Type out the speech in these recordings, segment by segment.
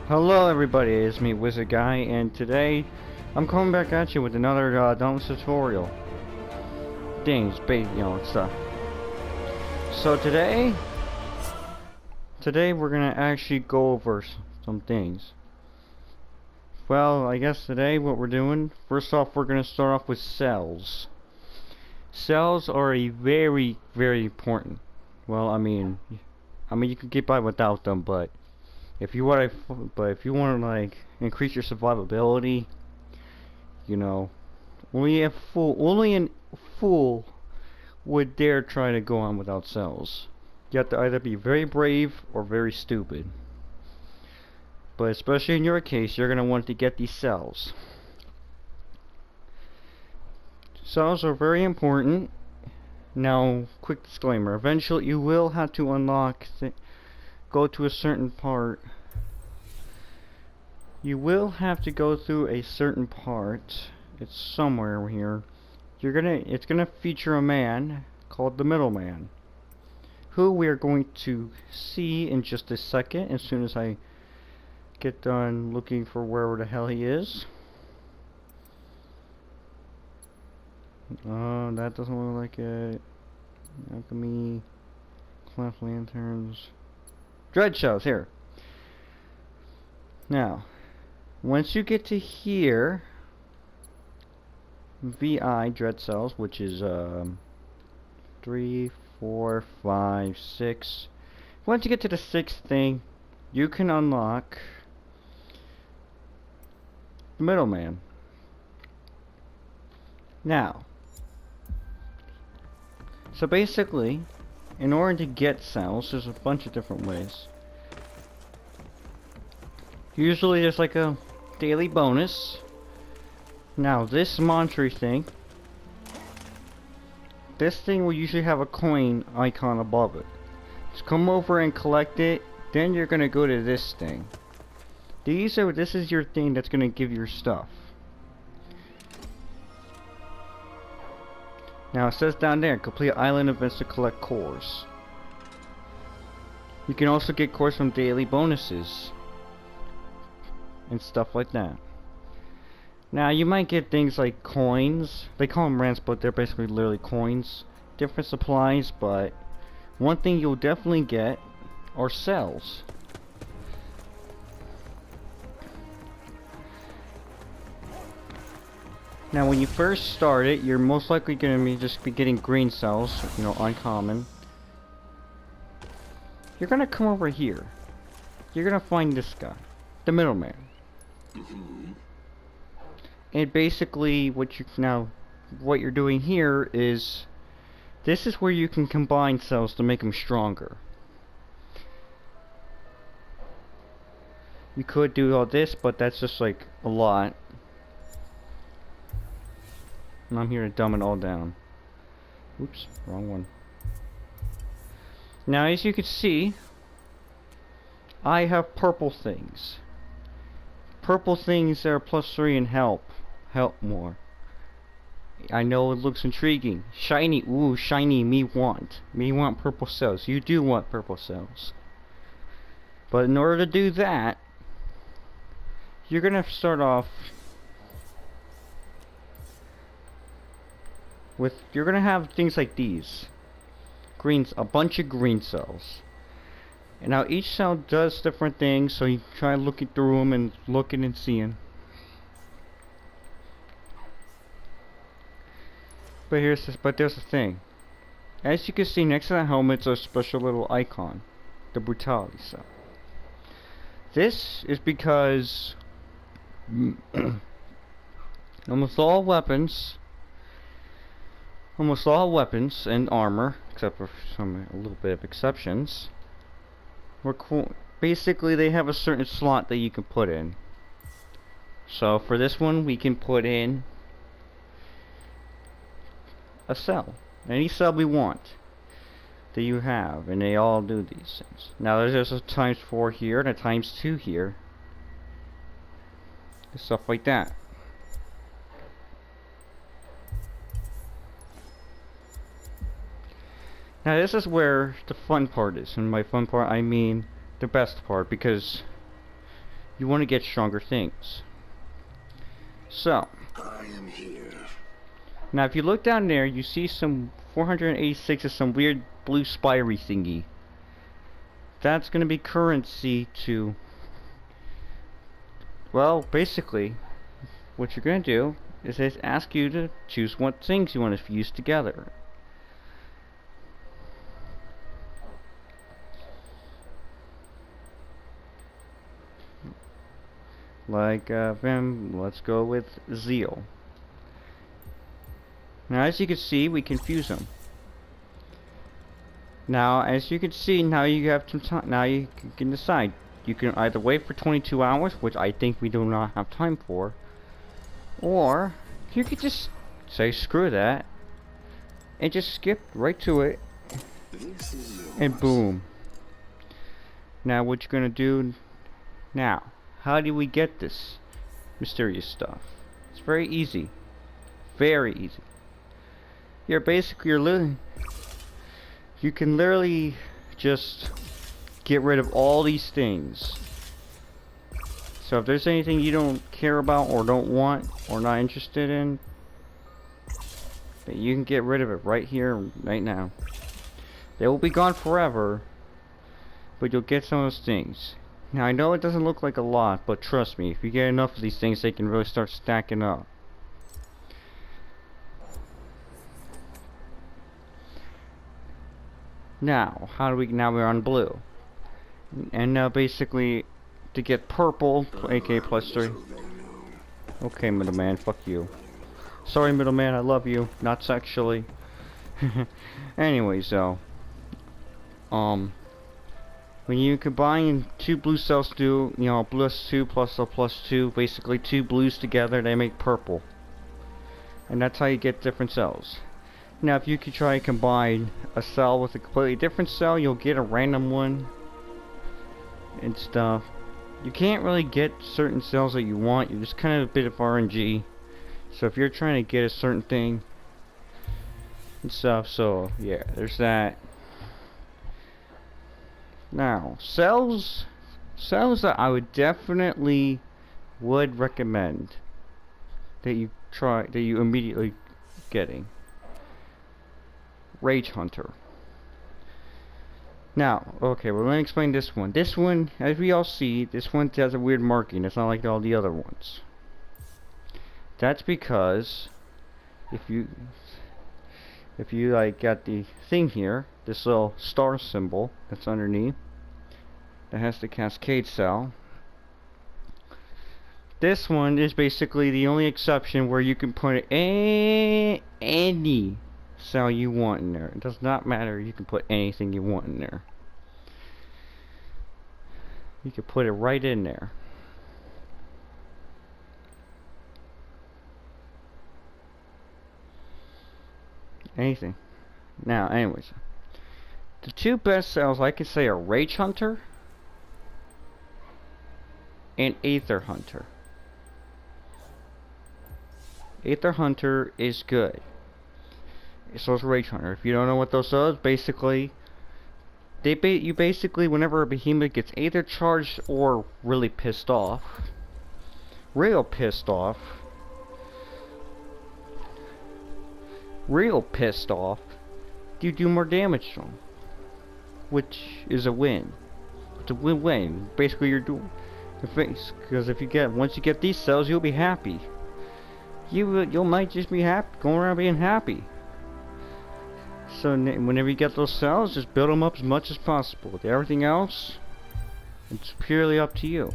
Hello everybody, it's me Wizard Guy, and today I'm coming back at you with another Dauntless tutorial. Things, stuff. So today we're gonna actually go over some things. Well, I guess today what we're doing, first off we're gonna start off with cells. Cells are a very, very important. Well, I mean you can get by without them, but if you want to like increase your survivability, you know, only a fool would dare try to go on without cells. You have to either be very brave or very stupid. But especially in your case, you're gonna want to get these cells. Cells are very important. Now, quick disclaimer: eventually, you will have to unlock. Go to a certain part. You will have to go through a certain part. It's somewhere here. It's gonna feature a man called the Middleman, who we are going to see in just a second. As soon as I get done looking for wherever the hell he is. That doesn't look like it. Alchemy, cleft lanterns. Dread shells, here. Now, once you get to here, VI dread cells, which is 3, 4, 5, 6. Once you get to the 6th thing, you can unlock the Middleman. Now, so basically, in order to get cells, there's a bunch of different ways. Usually there's like a daily bonus. Now this monster thing, this thing will usually have a coin icon above it. Just come over and collect it, then you're gonna go to this thing. This is your thing that's gonna give your stuff. Now it says down there, complete island events to collect cores. You can also get cores from daily bonuses and stuff like that. Now you might get things like coins. They call them rents, but they're basically literally coins. Different supplies, but one thing you'll definitely get are cells. Now when you first start it, you're most likely going to just be getting green cells, you know, uncommon. You're going to come over here. You're going to find this guy, the Middleman. And basically what you're doing here is, this is where you can combine cells to make them stronger. You could do all this, but that's just like a lot. And I'm here to dumb it all down. Oops, wrong one. Now as you can see, I have purple things. Purple things are +3 in help more. I know it looks intriguing. Shiny, ooh, shiny, me want purple cells. You do want purple cells. But in order to do that, you're gonna start off with, you're gonna have things like these. A bunch of green cells. And now each cell does different things, so you try looking through them and looking and seeing. But there's the thing. As you can see, next to the helmet's a special little icon, the brutality cell. This is because almost all weapons and armor, except for a little bit of exceptions, basically they have a certain slot that you can put in. So for this one, we can put in a cell, any cell we want that you have, and they all do these things. Now there's a ×4 here and a ×2 here, stuff like that. Now this is where the fun part is, and by fun part I mean the best part, because you want to get stronger things. So, I am here. now if you look down there, you see some 486 is some weird blue spiry thingy. That's going to be currency to, well, basically, what you're going to do is it ask you to choose what things you want to fuse together. Like, let's go with Zeal. Now, as you can see, we can fuse them. Now, as you can see, now you have some time. Now you can decide. You can either wait for 22 hours, which I think we do not have time for, or you could just say screw that and just skip right to it, and boom. Now, what you're gonna do now? How do we get this mysterious stuff? It's very easy. Very easy. You can literally just get rid of all these things. So if there's anything you don't care about or don't want or not interested in, then you can get rid of it right here, right now. They will be gone forever, but you'll get some of those things. Now, I know it doesn't look like a lot, but trust me, if you get enough of these things, they can really start stacking up. Now, now we're on blue. And now basically, to get purple, AK +3. Okay, middleman, fuck you. Sorry, middleman, I love you. Not sexually. Anyways, though. When you combine two blue cells do, you know, +2 plus a +2, basically two blues together, they make purple. And that's how you get different cells. Now, if you could try and combine a cell with a completely different cell, you'll get a random one and stuff. You can't really get certain cells that you want. You're just kind of a bit of RNG. So if you're trying to get a certain thing and stuff, so yeah, there's that. Now, cells that I would definitely would recommend that you immediately getting. Rage Hunter. Now, okay, we're going to explain this one. This one, as we all see, this one has a weird marking. It's not like all the other ones. That's because if you like got the thing here, this little star symbol that's underneath, that has the cascade cell. This one is basically the only exception where you can put any cell you want in there. It does not matter. You can put anything you want in there. You can put it right in there. Anything. Now, anyways, the two best cells I could say are Rage Hunter and Aether Hunter. Aether Hunter is good. So is Rage Hunter. If you don't know what those are, basically, you basically, whenever a behemoth gets either charged or really pissed off, you do more damage to them, which is a win. It's a win-win. Basically, you're doing, because once you get these cells, you'll be happy. You might just be happy, going around being happy. So whenever you get those cells, just build them up as much as possible. With everything else, it's purely up to you.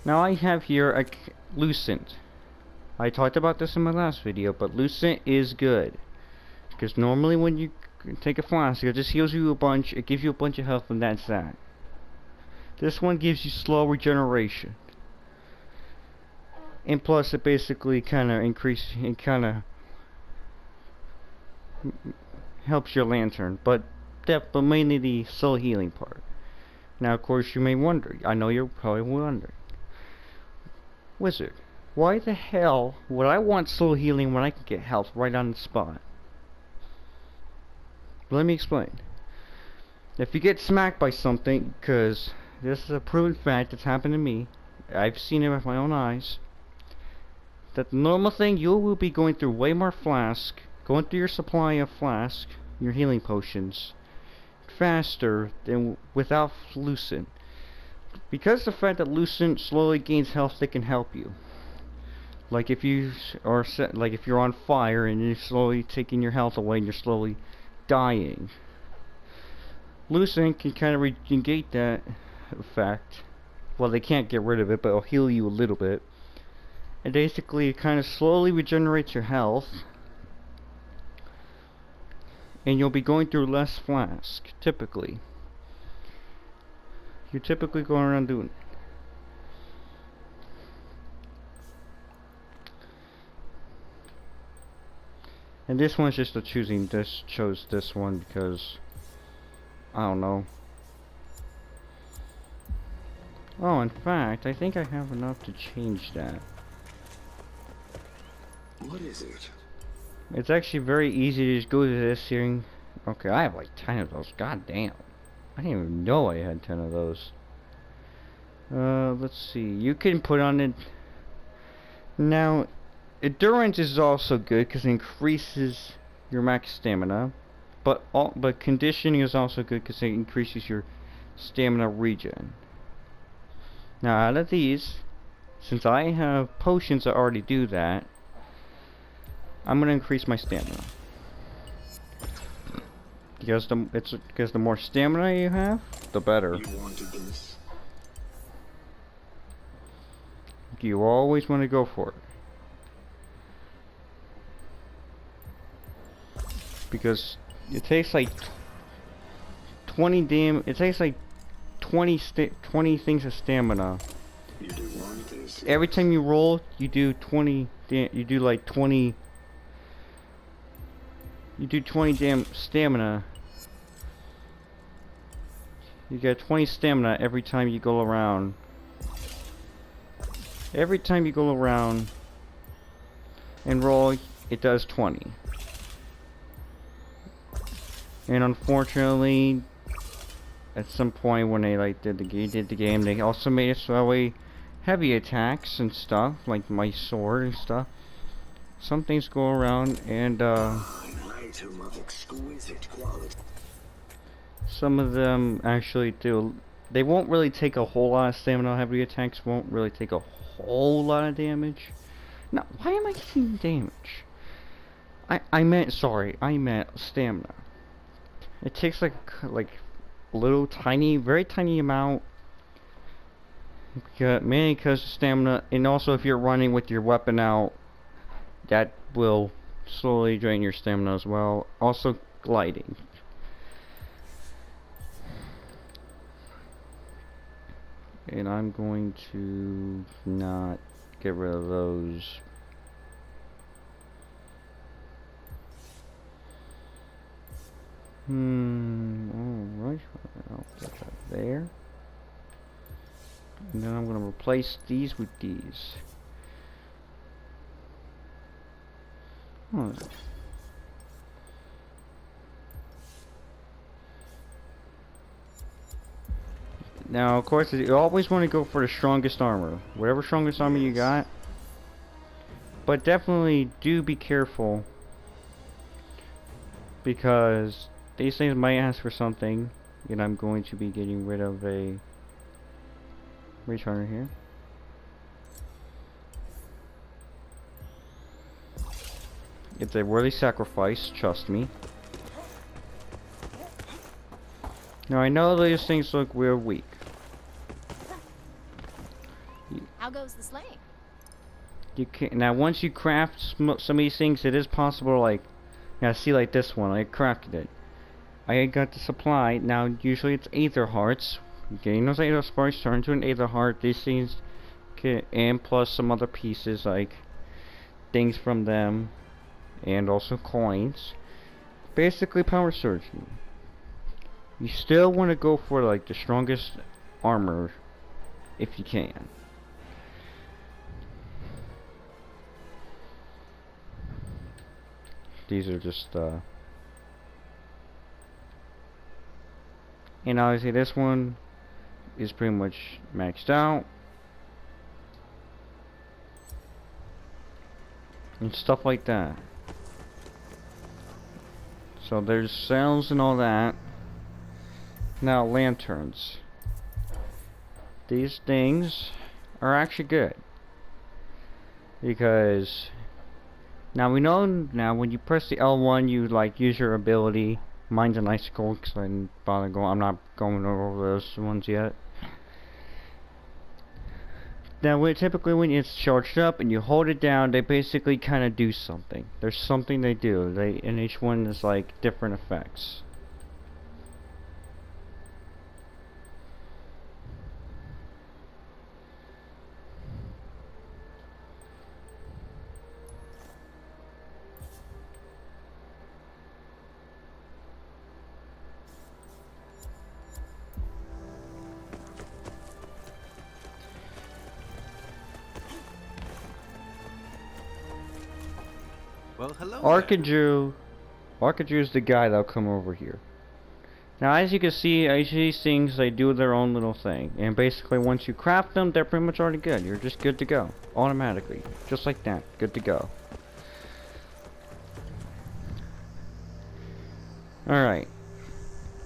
Now I have here a Lucent. I talked about this in my last video, but Lucent is good. Because normally when you take a flask, it just heals you a bunch, it gives you a bunch of health, and that's that. This one gives you slow regeneration. And plus it basically kind of helps your lantern, but mainly the soul healing part. Now of course you may wonder, I know you're probably wondering, Wizard, why the hell would I want soul healing when I can get health right on the spot? Let me explain. If you get smacked by something, because this is a proven fact that's happened to me, I've seen it with my own eyes, that the normal thing, you will be going through way more flask, going through your supply of flask, your healing potions, faster than without Lucent. Because the fact that Lucent slowly gains health, it can help you. Like if you are like if you're on fire and you're slowly taking your health away and you're slowly dying. Lucent can kind of negate that effect. Well, they can't get rid of it, but it'll heal you a little bit. And basically, it kind of slowly regenerates your health. And you'll be going through less flask, typically. You're typically going around doing it. And this one's just a choosing. This chose this one because I don't know. Oh, in fact, I think I have enough to change that. What is it? It's actually very easy to just go to this here. Okay, I have like 10 of those. God damn. I didn't even know I had 10 of those. Let's see. You can put on it. Now, endurance is also good because it increases your max stamina. But conditioning is also good because it increases your stamina regen. Now, out of these, since I have potions that already do that, I'm gonna increase my stamina. Because the more stamina you have, the better. You wanted this? You always want to go for it. Because it takes like 20 it takes like 20 things of stamina. You do want this? Every time you roll, you do 20 damn stamina. You get 20 stamina every time you go around. Every time you go around and roll, it does 20. And unfortunately, at some point when they did the game, they also made it so way heavy attacks and stuff, like my sword and stuff. Some things go around and An item of exquisite quality. some of them actually do. They won't really take a whole lot of stamina. Heavy attacks won't really take a whole lot of damage. Now, why am I saying damage? I meant stamina. It takes like a little tiny, very tiny amount. Mainly because of stamina, and also if you're running with your weapon out, that will slowly drain your stamina as well. Also, gliding. And I'm going to not get rid of those. Alright, I'll put that there. And then I'm going to replace these with these. Now, of course, you always want to go for the strongest armor. Whatever strongest armor you got. But definitely do be careful. Because these things might ask for something. And I'm going to be getting rid of a returner here. It's a worthy sacrifice, trust me. Now I know these things look real weak. How goes the slaying? You can now once you craft some of these things, it is possible. Like, now see, like this one, I crafted it. I got the supply. Now usually it's Aether hearts. Getting those Aether sparks turn into an Aether heart. These things can, and plus some other pieces like things from them, and also coins. Basically, power surging. You still want to go for like the strongest armor if you can. These are just And obviously this one is pretty much maxed out. And stuff like that. So there's cells and all that. Now lanterns. These things are actually good. Because now we know now when you press the L1 you like use your ability. Mine's an icicle because I didn't bother going. I'm not going over those ones yet. Now typically when it's charged up and you hold it down, they basically kind of do something. There's something they do. And each one is like different effects. Well, hello. Archidrew's the guy that'll come over here. Now, as you can see, these things, they do their own little thing. And basically, once you craft them, they're pretty much already good. You're just good to go. Automatically. Just like that. Good to go. Alright.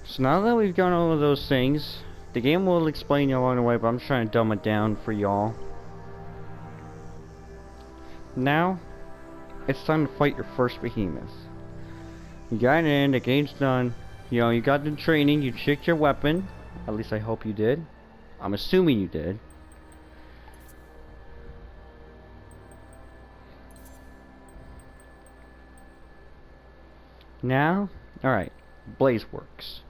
So now that we've done all of those things, the game will explain you along the way, but I'm just trying to dumb it down for y'all. Now, it's time to fight your first behemoth. You got in, the game's done. You know, you got the training, you checked your weapon. At least I hope you did. I'm assuming you did. Now, alright, Blaze Works.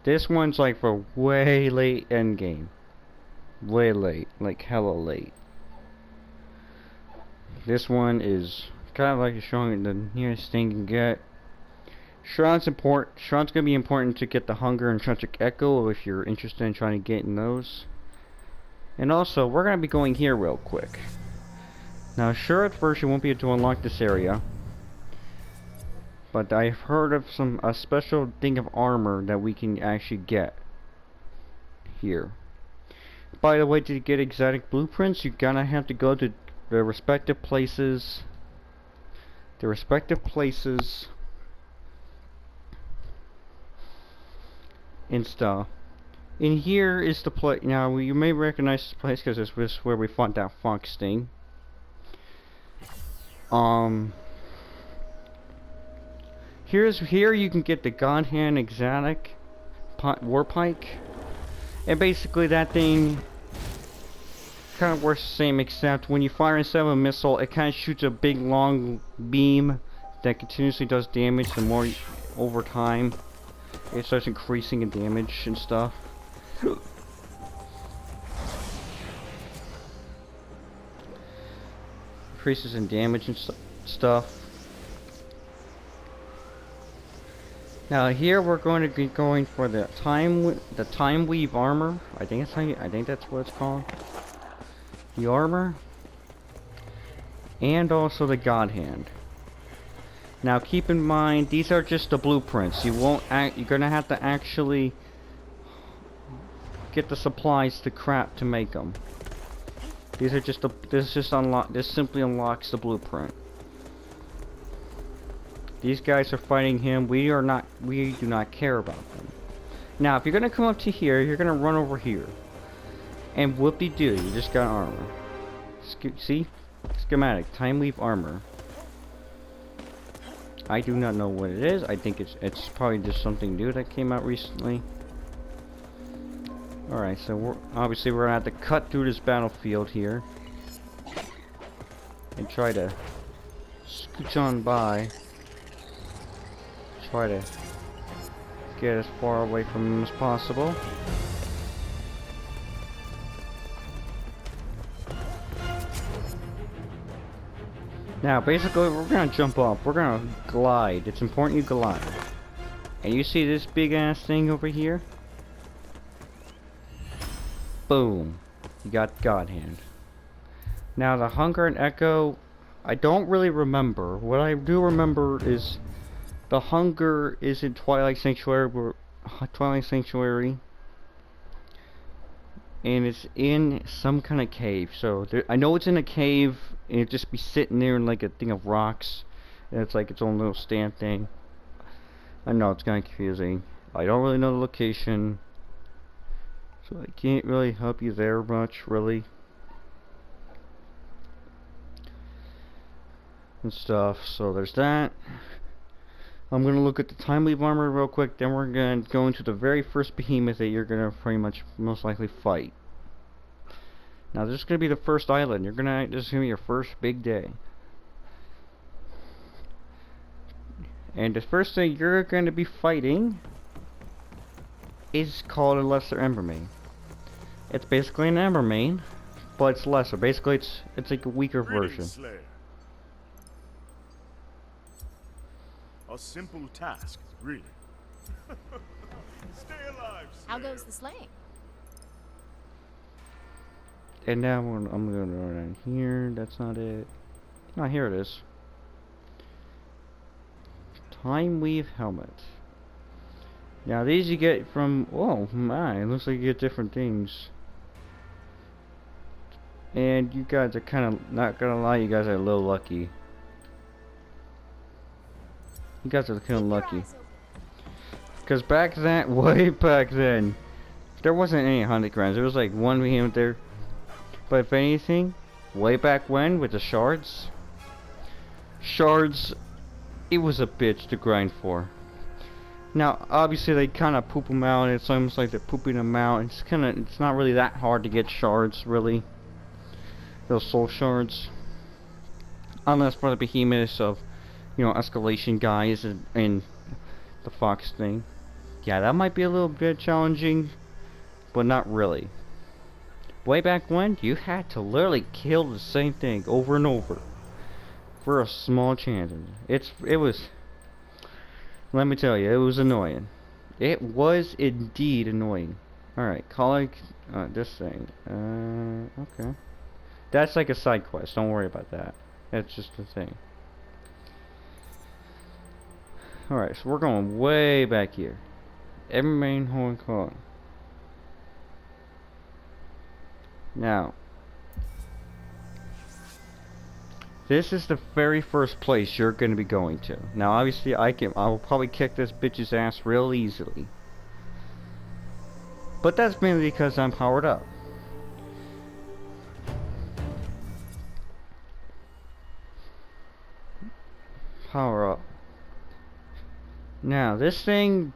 This one's like for way late endgame. Way late, like hella late. This one is kind of like showing the nearest thing you can get. Shroud's gonna be important to get the Hunger and Tragic Echo if you're interested in trying to get in those. And also, we're gonna be going here real quick. Now, sure, at first you won't be able to unlock this area, but I've heard of a special thing of armor that we can actually get here. By the way, to get exotic blueprints, you're gonna have to go to the respective places. And stuff. And here is the place. Now you may recognize this place because this was where we fought that fox thing. Here you can get the God Hand exotic war pike, and basically that thing kind of works the same, except when you fire instead of a missile, it kind of shoots a big long beam that continuously does damage. The more over time it starts increasing in damage and stuff. Increases in damage and stuff. Now here we're going to be going for the time weave armor. I think that's what it's called. The armor, and also the God Hand. Now keep in mind, these are just the blueprints. You're gonna have to actually get the supplies to make them. These are just this simply unlocks the blueprint. These guys are fighting him. We do not care about them. Now if you're gonna come up to here, you're gonna run over here. And whoop-de-doo, you just got armor. See? Schematic, time weave armor. I do not know what it is. I think it's probably just something new that came out recently. Alright, so we're gonna have to cut through this battlefield here. And try to scooch on by. Try to get as far away from him as possible. Now, basically, we're gonna jump up. We're gonna glide. It's important you glide. And you see this big ass thing over here? Boom. You got God Hand. Now, the Hunger and Echo, I don't really remember. What I do remember is the Hunger is in Twilight Sanctuary, where Twilight Sanctuary. And it's in some kind of cave. So I know it's in a cave, and it just be sitting there in like a thing of rocks, and it's like its own little stand thing. I know it's kind of confusing. I don't really know the location, so I can't really help you there much, really. And stuff. So there's that. I'm gonna look at the time leave armor real quick, then we're gonna go into the very first behemoth that you're gonna pretty much most likely fight. Now this is gonna be the first island. This is gonna be your first big day. And the first thing you're gonna be fighting is called a lesser Embermaine. It's basically an Embermaine, but it's lesser. Basically it's like a weaker version. Slayer. A simple task, really. Stay alive, How Slayer. goes the slaying? And now I'm gonna run down here. That's not it. Oh, here it is. Time Weave helmet. Now these you get from. Oh my! It looks like you get different things. And you guys are kind of, not gonna lie, you guys are a little lucky. You guys are kind of lucky. Because back then, way back then, there wasn't any hunting grounds. There was like one behemoth there. But if anything, way back when with the shards, it was a bitch to grind for. Now, obviously they kind of poop them out. It's almost like they're pooping them out. It's not really that hard to get shards, really. Those soul shards. Unless for the behemoths of, you know, escalation guys and the fox thing. Yeah, that might be a little bit challenging, but not really. Way back when, you had to literally kill the same thing over and over for a small chance. It was, let me tell you, it was annoying. It was indeed annoying. Alright, calling this thing. Okay. That's like a side quest, don't worry about that. That's just a thing. Alright, so we're going way back here. Embermaine Horn Claw. Now, this is the very first place you're going to be going to. Now, obviously, I will probably kick this bitch's ass real easily. But that's mainly because I'm powered up. Power up. Now, this thing,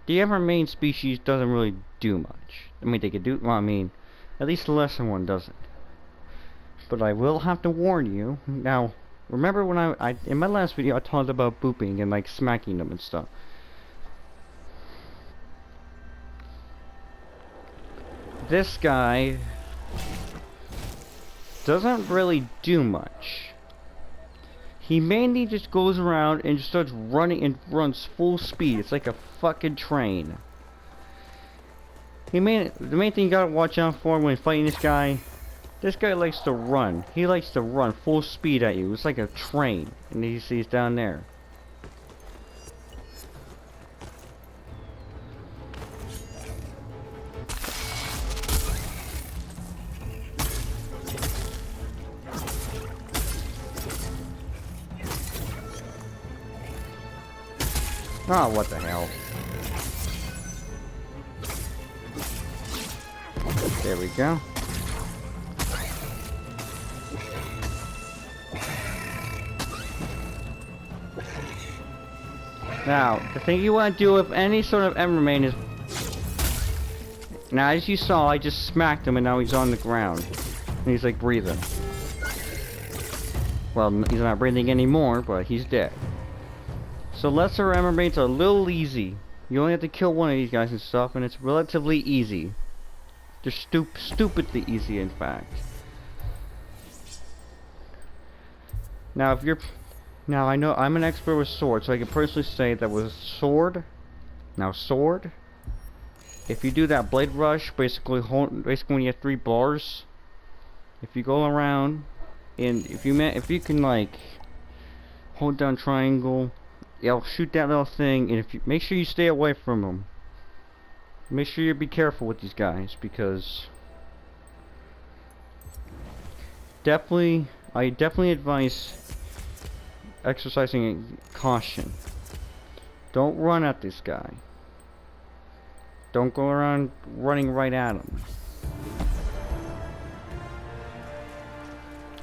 the Embermaine species doesn't really do much. I mean, they could do, well, I mean, at least the lesser one doesn't. But I will have to warn you. Now, remember when I in my last video, I talked about booping and like smacking them and stuff. This guy doesn't really do much. He mainly just goes around and just starts running and runs full speed. It's like a fucking train. The main thing you gotta watch out for when fighting this guy likes to run. He likes to run full speed at you. It's like a train. And you see he's down there. Oh, what the hell. There we go. Now, the thing you want to do with any sort of Embermaine is... Now, as you saw, I just smacked him and now he's on the ground. And he's like breathing. Well, he's not breathing anymore, but he's dead. So lesser Embermaines are a little easy. You only have to kill one of these guys and stuff, and it's relatively easy. They're stupidly easy, in fact. Now, if you're... Now, I know I'm an expert with swords, so I can personally say that with sword... Now, sword... If you do that blade rush, basically when you have 3 bars... If you go around... And if you can, like... Hold down triangle... It'll shoot that little thing, and if you make sure you stay away from them. make sure you be careful with these guys, because I definitely advise exercising caution. Don't run at this guy. Don't go around running right at him.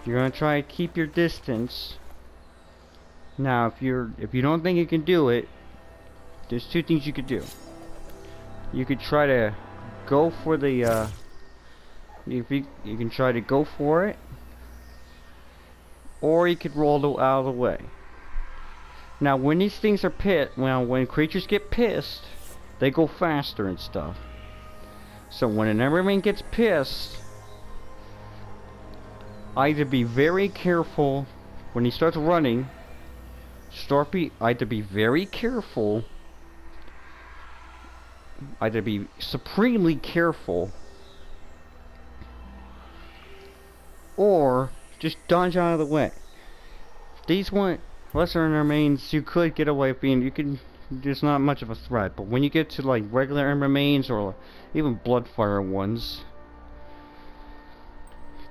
You're gonna try to keep your distance. Now, if you don't think you can do it, there's two things you could do. You could try to go for the you can try to go for it, or you could roll out of the way. Now, when these things are when creatures get pissed, they go faster and stuff. So when an Embermaine gets pissed, either be very careful when he starts running. Either be very careful, either be supremely careful, or just dodge out of the way. These lesser Embermaines, you could get away from. There's not much of a threat, but when you get to like regular Embermaines or even Bloodfire ones,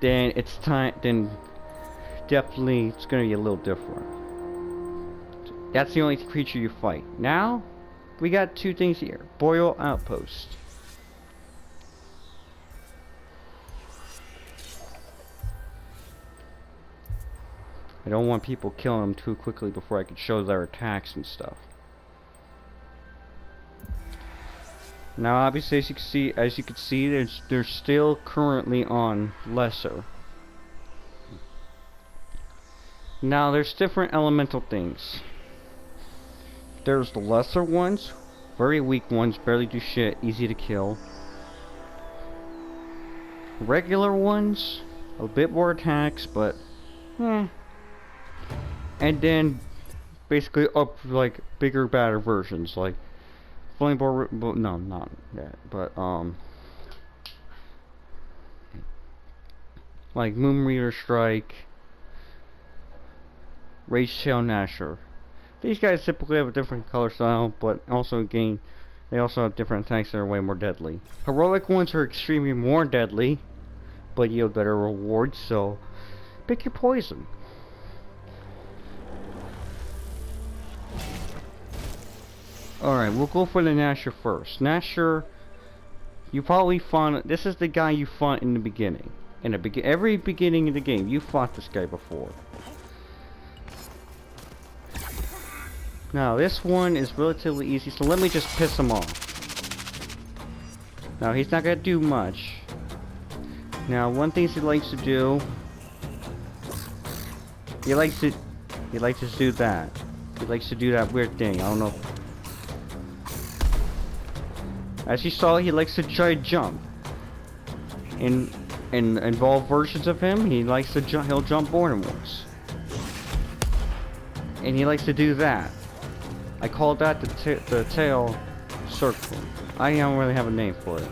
then it's time. Then definitely it's gonna be a little different. That's the only creature you fight. Now, we got two things here. Boreal Outpost. I don't want people killing them too quickly before I can show their attacks and stuff. Now, obviously, as you can see, they're still currently on lesser. Now, there's different elemental things. There's the lesser ones, very weak ones, barely do shit, easy to kill. Regular ones, a bit more attacks, but And then basically up like bigger, badder versions, like Flamebolt. No, not that, but like Moonreader Strike, Rage Tail Nasher. These guys typically have a different color style, but also they also have different attacks that are way more deadly. Heroic ones are extremely more deadly, but yield better rewards, so pick your poison. Alright, we'll go for the Nasher first. Nasher, you probably fought. This is the guy you fought in the beginning. Every beginning of the game, you fought this guy before. Now, this one is relatively easy, so let me just piss him off. Now, he's not gonna do much. Now, one thing he likes to do, he likes to do that. He likes to do that weird thing. I don't know. As you saw, he likes to try to jump. In involved versions of him, he likes to jump. He'll jump more than once, and he likes to do that. I call that the tail circle. I don't really have a name for it.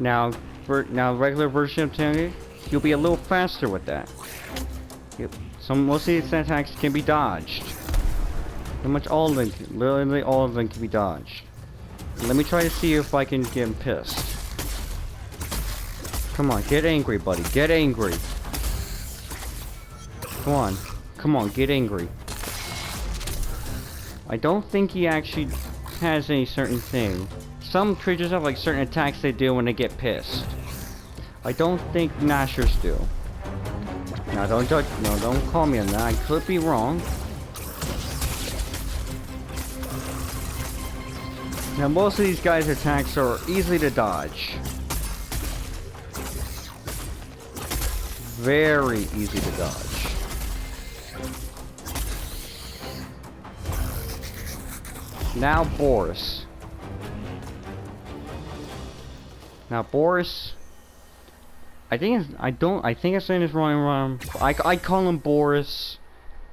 Now, regular version of Tangy, you'll be a little faster with that. Most of these attacks can be dodged. Pretty much all of them, literally all of them can be dodged. Let me try to see if I can get him pissed. Come on, get angry, buddy. Get angry. Come on, get angry. I don't think he actually has any certain thing. Some creatures have like certain attacks they do when they get pissed. I don't think Nashers do. Now don't judge, no, don't call me on that. I could be wrong. Now most of these guys' attacks are easy to dodge. Very easy to dodge. Now Boris. Now Boris, I think I'm saying this wrong. I call him Boris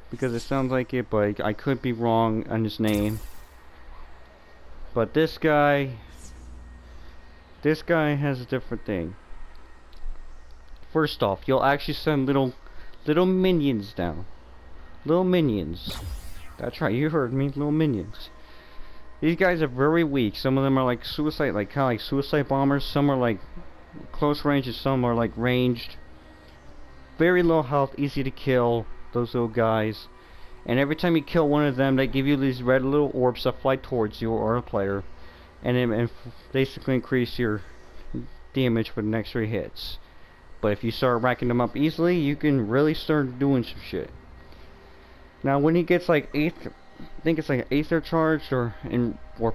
because it sounds like it, but I could be wrong on his name. But this guy has a different thing. First off, you'll actually send little minions down. Little minions. That's right, you heard me, little minions. These guys are very weak. Some of them are like suicide, like kind of like suicide bombers. Some are like close range, and some are like ranged. Very low health, easy to kill. Those little guys. And every time you kill one of them, they give you these red little orbs that fly towards you or a player, and basically increase your damage for the next 3 hits. But if you start racking them up easily, you can really start doing some shit. Now, when he gets like Aether, I think it's like Aether charged or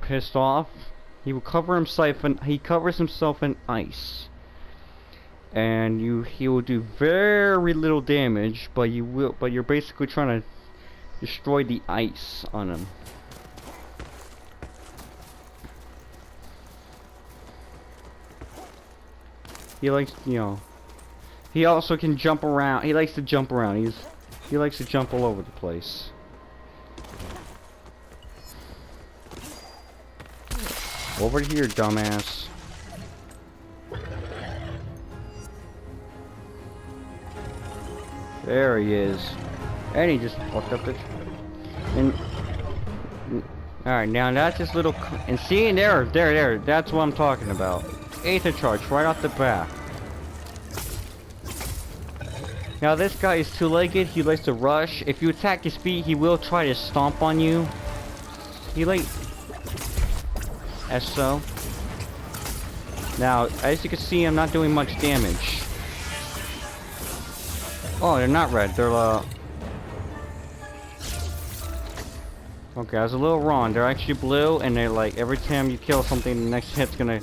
pissed off, he will cover himself in ice, and he will do very little damage, but you're basically trying to destroy the ice on him. He likes, you know, he also can jump around. He likes to jump around. He likes to jump all over the place. Over here, dumbass. There he is. And he just fucked up it. And alright, now that's his little. And see, there. That's what I'm talking about. Aether charge right off the bat. Now this guy is two-legged. He likes to rush. If you attack his feet, he will try to stomp on you. He like. As so. Now, as you can see, I'm not doing much damage. Oh, they're not red. They're okay, I was a little wrong. They're actually blue, and they're like every time you kill something, the next hit's gonna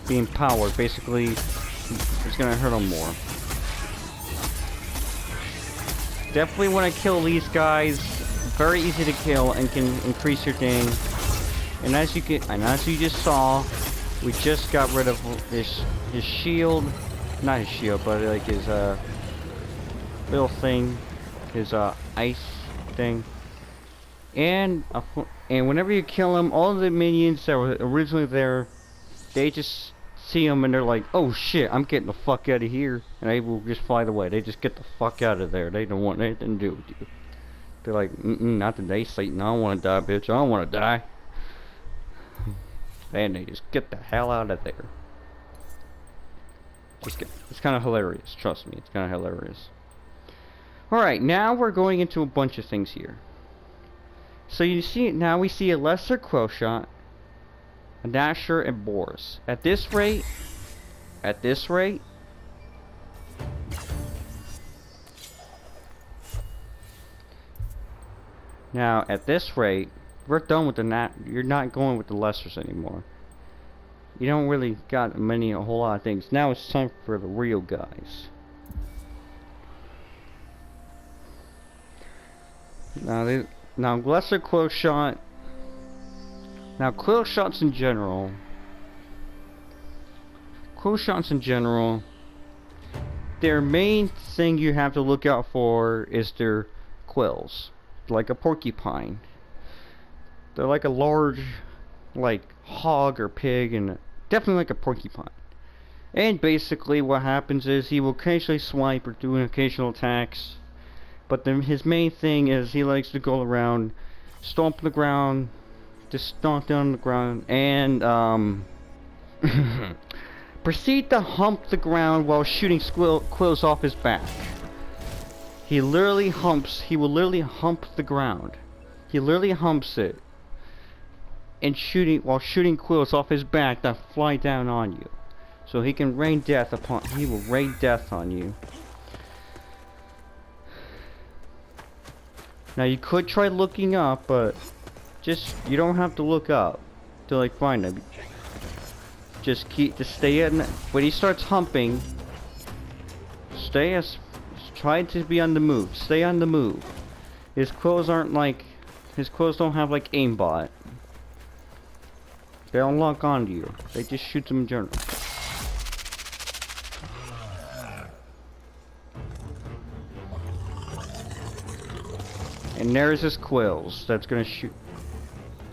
be empowered. Basically, it's gonna hurt them more. Definitely want to kill these guys. Very easy to kill and can increase your thing. And as you just saw, we just got rid of his shield, not his shield, but like his little thing, his ice thing. And whenever you kill him, all the minions that were originally there, they just see him and they're like, "Oh shit, I'm getting the fuck out of here," and they will just fly away. They just get the fuck out of there. They don't want anything to do with you. They're like, "Not today, Satan. I don't want to die, bitch. I don't want to die." And they just get the hell out of there. It's kind of hilarious. Trust me, it's kind of hilarious. Alright, now we're going into a bunch of things here. So you see, now we see a lesser Quillshot, a Nasher, and Boris. At this rate, now at this rate, we're done with you're not going with the lessers anymore. You don't really got a whole lot of things. Now it's time for the real guys. Now lesser Quillshot. Now Quillshots in general, their main thing you have to look out for is their quills, like a porcupine. They're like a large, like, hog or pig, and definitely like a porcupine. And basically what happens is he will occasionally swipe or do occasional attacks. But then his main thing is he likes to go around, stomp the ground, just stomp down the ground, and, proceed to hump the ground while shooting quills off his back. He will literally hump the ground. He literally humps it. And while shooting quills off his back that fly down on you. So he will rain death on you. Now you could try looking up, but you don't have to look up to like find him. Just stay in. When he starts humping, try to be on the move. Stay on the move. His quills don't have like aimbot. They don't lock onto you. They just shoot them in general. And there's his quills that's gonna shoot.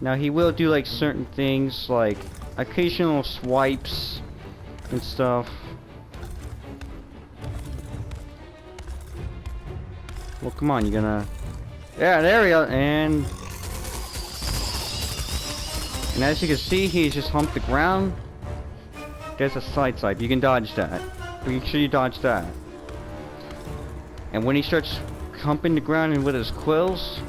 Now he will do like certain things like occasional swipes and stuff. Well, come on, you're gonna. Yeah, there we go. And as you can see, he's just humped the ground. There's a side swipe. You can dodge that. Make sure you dodge that. And when he starts humping the ground and with his quills,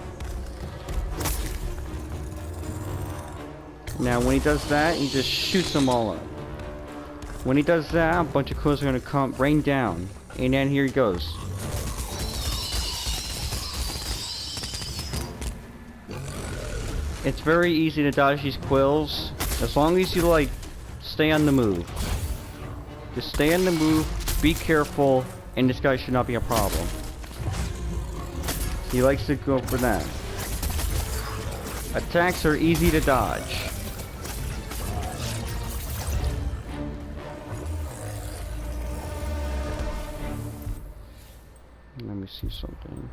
now when he does that, he just shoots them all up. When he does that, a bunch of quills are gonna rain down. And then here he goes. It's very easy to dodge these quills, as long as you like stay on the move. Just stay on the move, be careful, and this guy should not be a problem. He likes to go for that. Attacks are easy to dodge. Let me see something.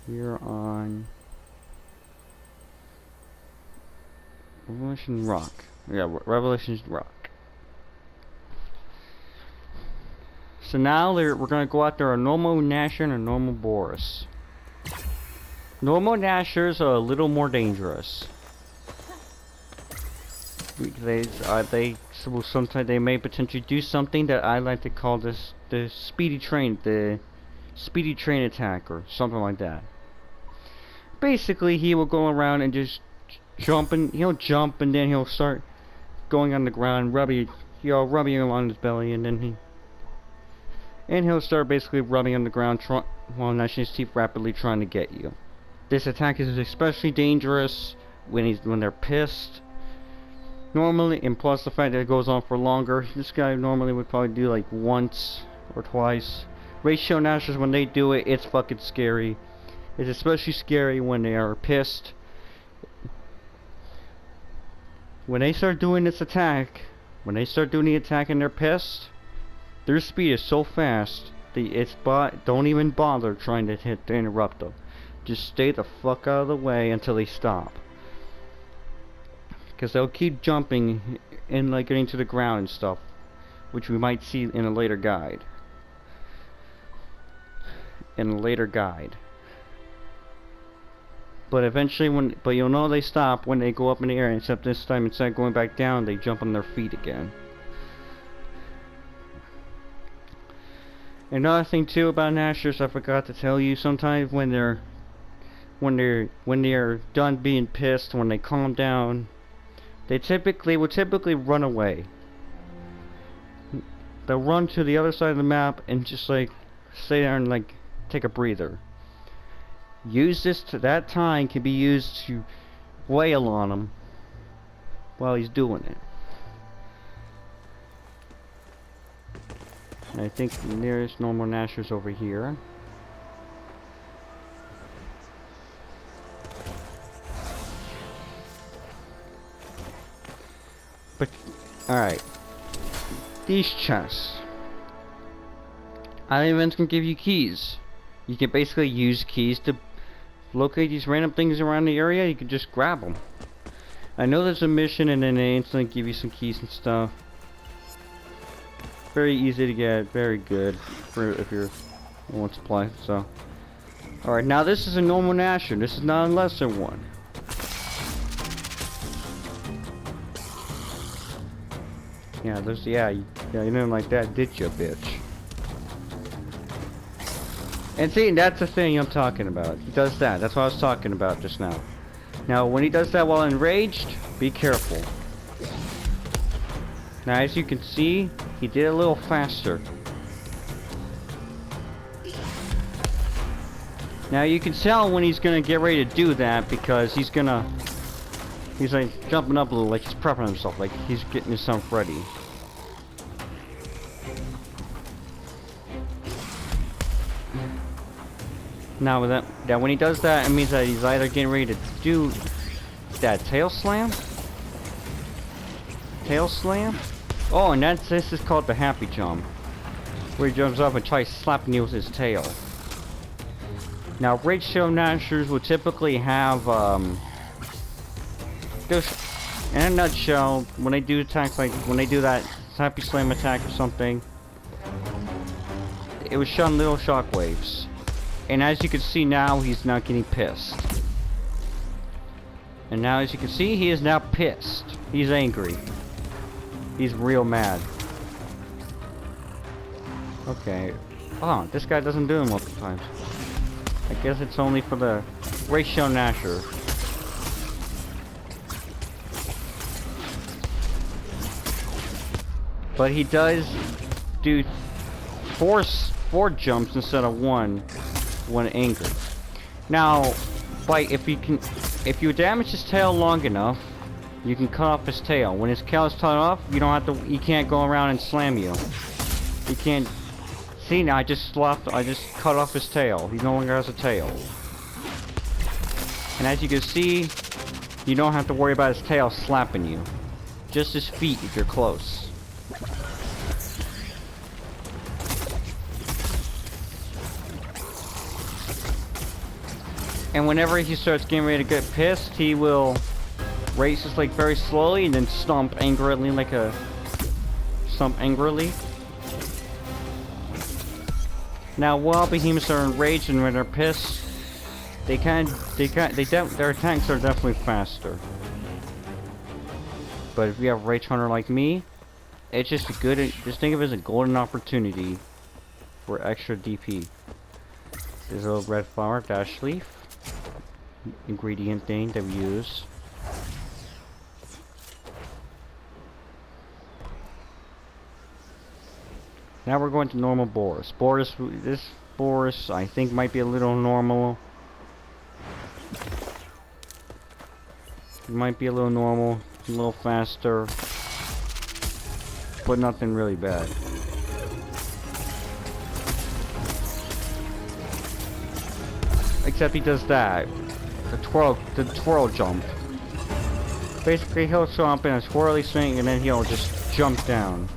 We're on Revelation Rock. Yeah, Revelation Rock. So now we're gonna go after a normal Nasher and a normal Boris. Normal Nashers are a little more dangerous. Sometimes they may potentially do something that I like to call the speedy train attack or something like that. Basically, he will go around and just he'll jump and then he'll start going on the ground, rubbing along his belly, and then he'll start basically rubbing on the ground while gnashing his teeth rapidly trying to get you. This attack is especially dangerous when they're pissed. Normally, and plus the fact that it goes on for longer, this guy normally would probably do like once or twice. Ratio Nashers, when they do it, it's fucking scary. It's especially scary when they are pissed. When they start doing this attack, when they start doing the attack and they're pissed, their speed is so fast that don't even bother trying to interrupt them. Just stay the fuck out of the way until they stop. Because they'll keep jumping and like getting to the ground and stuff, which we might see in a later guide. But eventually, but you'll know they stop when they go up in the air. Except this time, instead of going back down, they jump on their feet again. Another thing too about Nashers, I forgot to tell you. Sometimes when they're done being pissed, when they calm down, they will typically run away. They'll run to the other side of the map and just like stay there and like take a breather. That time can be used to wail on him while he's doing it. And I think the nearest normal Nasher's over here. But, alright. These chests. Item events can give you keys. You can basically use keys to locate these random things around the area. You can just grab them. I know there's a mission and then they instantly give you some keys and stuff. Very easy to get, very good for if you want to play. So, alright, now this is a normal Nasher. This is not a lesser one. Yeah, you didn't like that, did you, bitch? And see, that's the thing I'm talking about. He does that. That's what I was talking about just now. Now, when he does that while enraged, be careful. Now, as you can see, he did a little faster. Now, you can tell when he's gonna get ready to do that because he's like jumping up a little, like he's prepping himself, like he's getting himself ready. Now when he does that, it means that he's either getting ready to do that tail slam. Oh, and this is called the happy jump, where he jumps up and tries slapping you with his tail. Now, ratio Nashers will typically have just in a nutshell, when they do attacks, like when they do that happy slam attack or something, it was shot little shockwaves. And as you can see now, he's not getting pissed. And now as you can see, he is now pissed. He's angry. He's real mad. Okay. Oh, this guy doesn't do it multiple times. I guess it's only for the ratio Nasher. But he does do four jumps instead of one when angered. Now, if you damage his tail long enough, you can cut off his tail. When his tail is cut off, you don't have to. He can't go around and slam you. He can't. See now, I just cut off his tail. He no longer has a tail. And as you can see, you don't have to worry about his tail slapping you. Just his feet if you're close. And whenever he starts getting ready to get pissed, he will raise his leg very slowly and then stomp angrily Now, while behemoths are enraged and when they're pissed, their attacks are definitely faster. But if you have a Rage Hunter like me, it's just just think of it as a golden opportunity for extra DP. There's a little red flower, dash leaf, ingredient thing that we use. Now we're going to normal Boris. This Boris, I think, might be a little normal. It might be a little normal, a little faster, but nothing really bad. Except he does that, the twirl jump. Basically, he'll show up in a swirly swing and then he'll just jump down.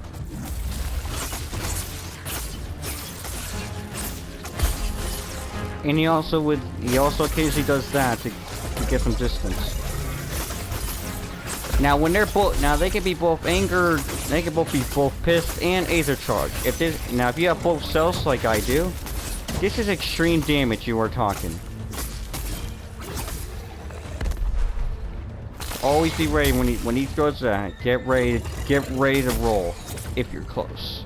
And he also occasionally does that to get some distance. Now when they're they can be both angered, they can both be pissed and Aether charged. If you have both cells like I do, this is extreme damage you are talking. Always be ready when he throws that. Get ready to roll if you're close.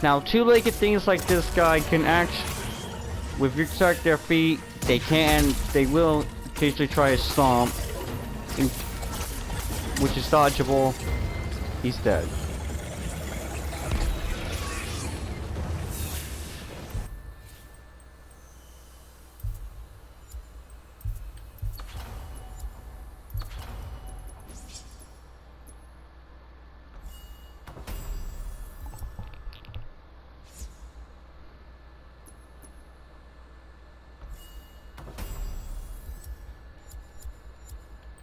Now, two-legged things like this guy can if you attack their feet, they will occasionally try to stomp, which is dodgeable. He's dead.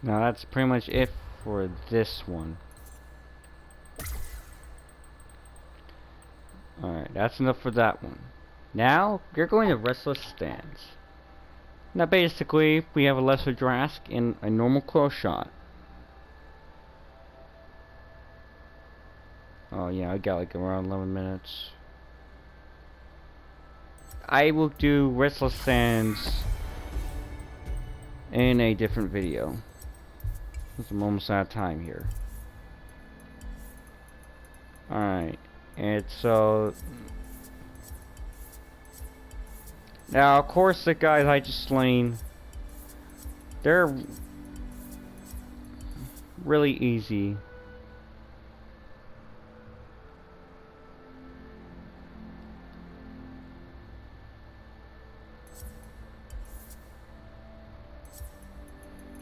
Now that's pretty much it for this one. Alright, that's enough for that one. Now, you're going to Restless Stance. Now basically, we have a Lesser Drask and a normal close shot. Oh yeah, I got like around 11 minutes. I will do Restless Stance in a different video. I'm almost out of time here. Alright, and so now of course the guys I just slain, they're really easy.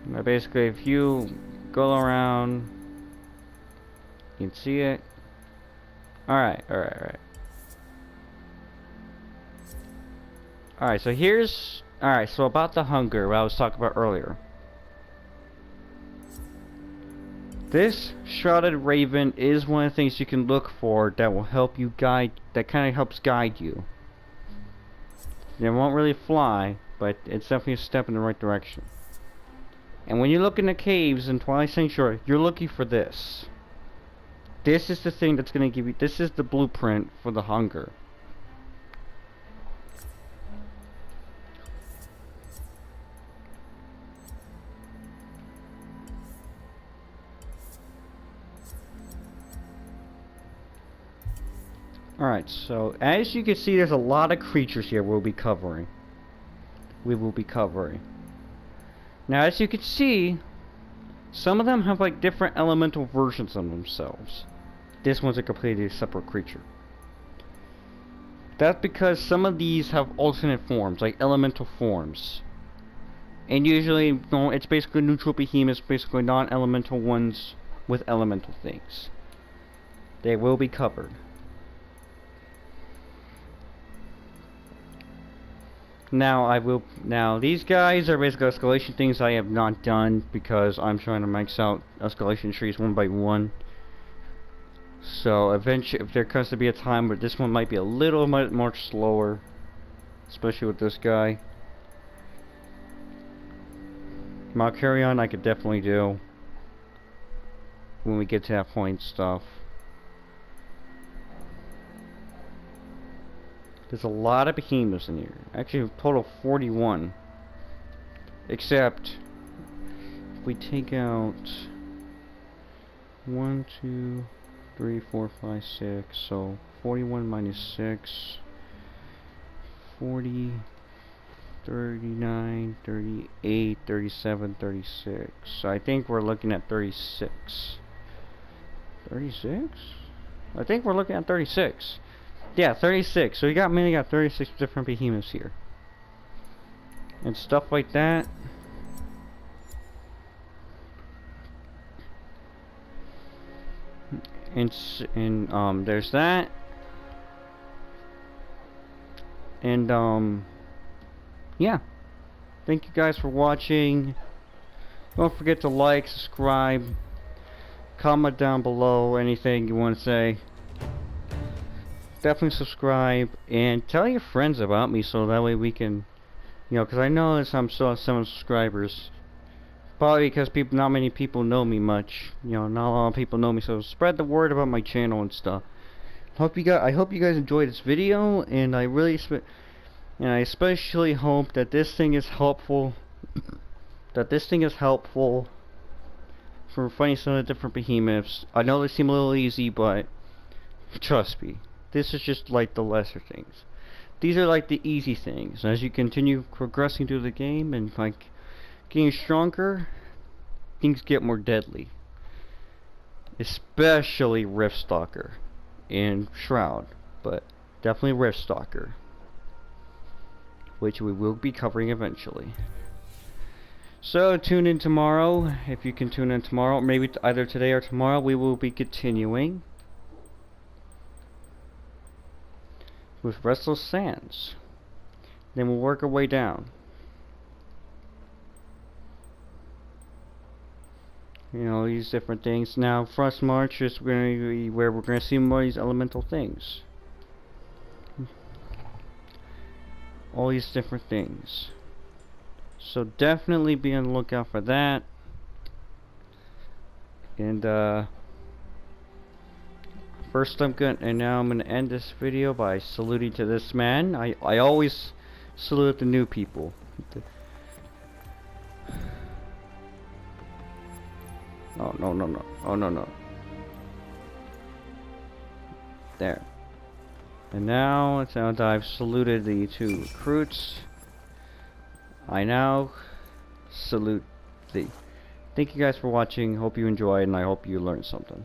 Now basically if you go around, you can see it. Alright. Alright, so here's... Alright, so about the hunger, what I was talking about earlier. This Shrouded Raven is one of the things you can look for that will help you guide, that kind of helps guide you. It won't really fly, but it's definitely a step in the right direction. And when you look in the caves in Twilight Sanctuary, you're looking for this. This is the thing that's going to give you... This is the blueprint for the hunger. Alright, so as you can see, there's a lot of creatures here we'll be covering. We will be covering. Now, as you can see, some of them have like different elemental versions of themselves. This one's a completely separate creature. That's because some of these have alternate forms, like elemental forms. And usually, no, it's basically neutral behemoths, basically non-elemental ones with elemental things. They will be covered. Now these guys are basically escalation things I have not done because I'm trying to max out escalation trees one by one. So eventually, if there comes to be a time where this one might be a little more slower, especially with this guy. Malcarion I could definitely do when we get to that point stuff. There's a lot of behemoths in here. Actually, a total of 41. Except, if we take out 1, 2, 3, 4, 5, 6. So, 41 minus 6. 40, 39, 38, 37, 36. So, I think we're looking at 36. 36? I think we're looking at 36. Yeah, 36. So we mainly got 36 different behemoths here. And stuff like that. And there's that. And yeah. Thank you guys for watching. Don't forget to like, subscribe, comment down below anything you want to say. Definitely subscribe and tell your friends about me so that way we can, you know, because I know that I'm still at 7 subscribers. Probably because not many people know me much. You know, not a lot of people know me, so spread the word about my channel and stuff. I hope you guys enjoyed this video, and I especially hope that this thing is helpful. For finding some of the different behemoths. I know they seem a little easy, but trust me. This is just like the lesser things. These are like the easy things. As you continue progressing through the game and like getting stronger, things get more deadly. Especially Riftstalker and Shroud, but definitely Riftstalker, which we will be covering eventually. So tune in tomorrow. If you can tune in tomorrow, maybe either today or tomorrow, we will be continuing with Restless Sands. Then we'll work our way down. You know, these different things. Now, Frost March is going to be where we're going to see more of these elemental things. All these different things. So definitely be on the lookout for that. And first now I'm gonna end this video by saluting to this man. I always salute the new people. Oh no. Oh no. There. And now that I've saluted the 2 recruits, I now salute thee. Thank you guys for watching. Hope you enjoyed, and I hope you learned something.